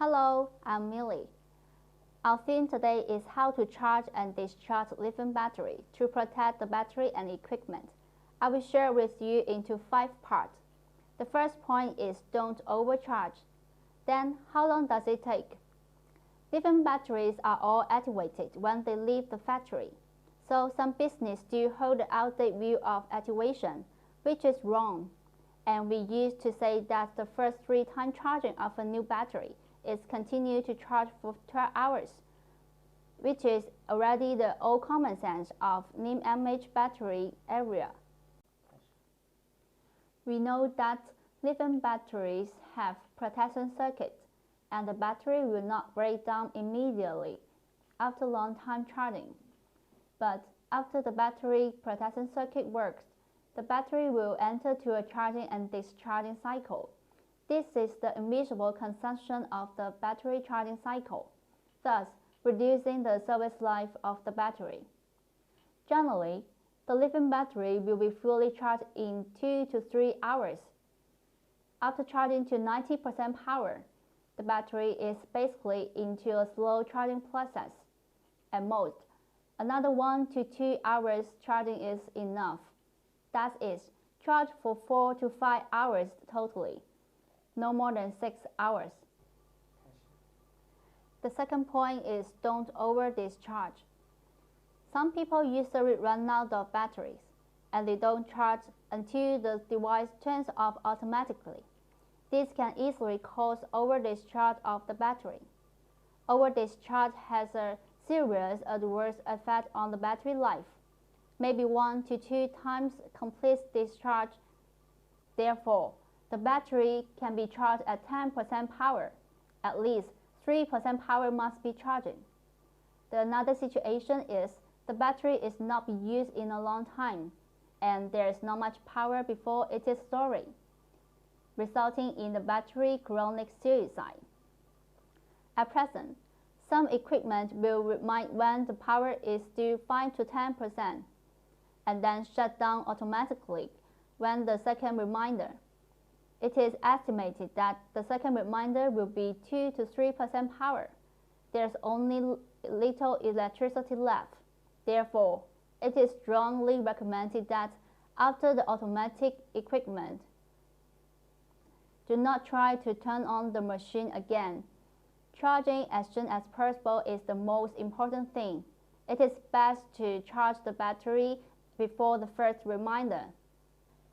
Hello, I'm Millie. Our theme today is how to charge and discharge lithium battery to protect the battery and equipment. I will share with you into 5 parts. The first point is don't overcharge. Then, how long does it take? Lithium batteries are all activated when they leave the factory. So some businesses do hold the outdated view of activation, which is wrong. And we used to say that the first 3-time charging of a new battery is continue to charge for 12 hours, which is already the old common sense of NIM-MH battery area. We know that lithium batteries have protection circuits, and the battery will not break down immediately after long time charging. But after the battery protection circuit works, the battery will enter to a charging and discharging cycle. This is the invisible consumption of the battery charging cycle, thus reducing the service life of the battery. Generally, the lithium battery will be fully charged in 2 to 3 hours. After charging to 90% power, the battery is basically into a slow charging process. At most, another 1 to 2 hours charging is enough. That is, charge for 4 to 5 hours totally, no more than 6 hours. The second point is don't over-discharge. Some people usually run out of batteries, and they don't charge until the device turns off automatically. This can easily cause over-discharge of the battery. Over-discharge has a serious adverse effect on the battery life, maybe 1 to 2 times complete discharge. Therefore, the battery can be charged at 10% power. At least 3% power must be charging. Another situation is the battery is not being used in a long time, and there is not much power before it is stored, resulting in the battery chronic suicide. At present, some equipment will remind when the power is still 5 to 10%, and then shut down automatically when the second reminder. It is estimated that the second reminder will be 2 to 3% power. There's only little electricity left. Therefore, it is strongly recommended that after the automatic equipment, do not try to turn on the machine again. Charging as soon as possible is the most important thing. It is best to charge the battery before the first reminder.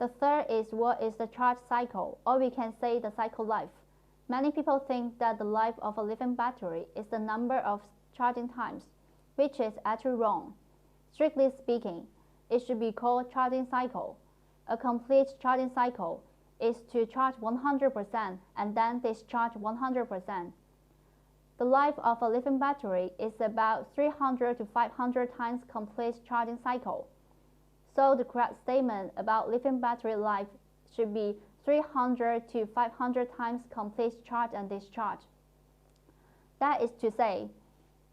The third is what is the charge cycle, or we can say the cycle life. Many people think that the life of a lithium battery is the number of charging times, which is actually wrong. Strictly speaking, it should be called charging cycle. A complete charging cycle is to charge 100% and then discharge 100%. The life of a lithium battery is about 300 to 500 times complete charging cycle. So the correct statement about lithium battery life should be 300 to 500 times complete charge and discharge. That is to say,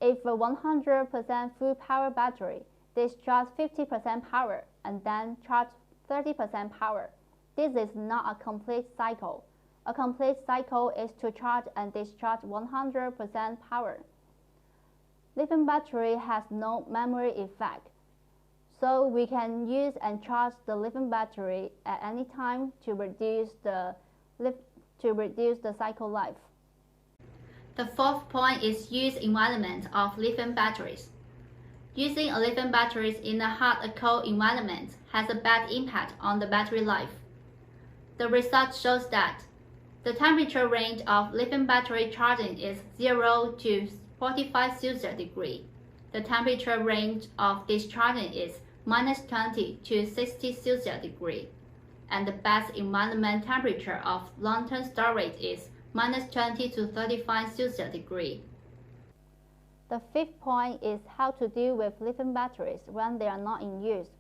if a 100% full power battery discharges 50% power and then charge 30% power, this is not a complete cycle. A complete cycle is to charge and discharge 100% power. Lithium battery has no memory effect, so we can use and charge the lithium battery at any time to reduce the cycle life. The fourth point is use environment of lithium batteries. Using a lithium batteries in a hot or cold environment has a bad impact on the battery life. The research shows that the temperature range of lithium battery charging is 0 to 45 Celsius degree. The temperature range of discharging is -20 to 60 Celsius degree, and the best environment temperature of long-term storage is -20 to 35 Celsius degree. The fifth point is how to deal with lithium batteries when they are not in use.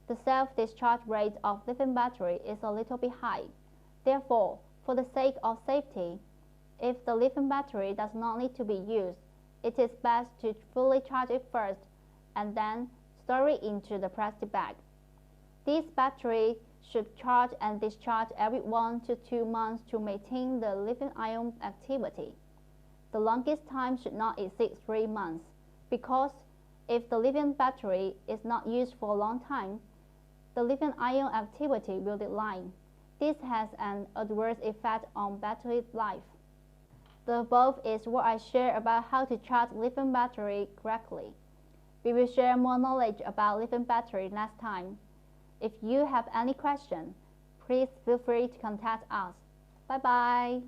The self-discharge rate of lithium battery is a little bit high. Therefore, for the sake of safety, if the lithium battery does not need to be used, it is best to fully charge it first and then store it into the plastic bag. This battery should charge and discharge every 1 to 2 months to maintain the lithium-ion activity. The longest time should not exceed 3 months, because if the lithium battery is not used for a long time, the lithium-ion activity will decline. This has an adverse effect on battery life. The above is what I share about how to charge lithium battery correctly. We will share more knowledge about lithium battery next time. If you have any question, please feel free to contact us. Bye bye.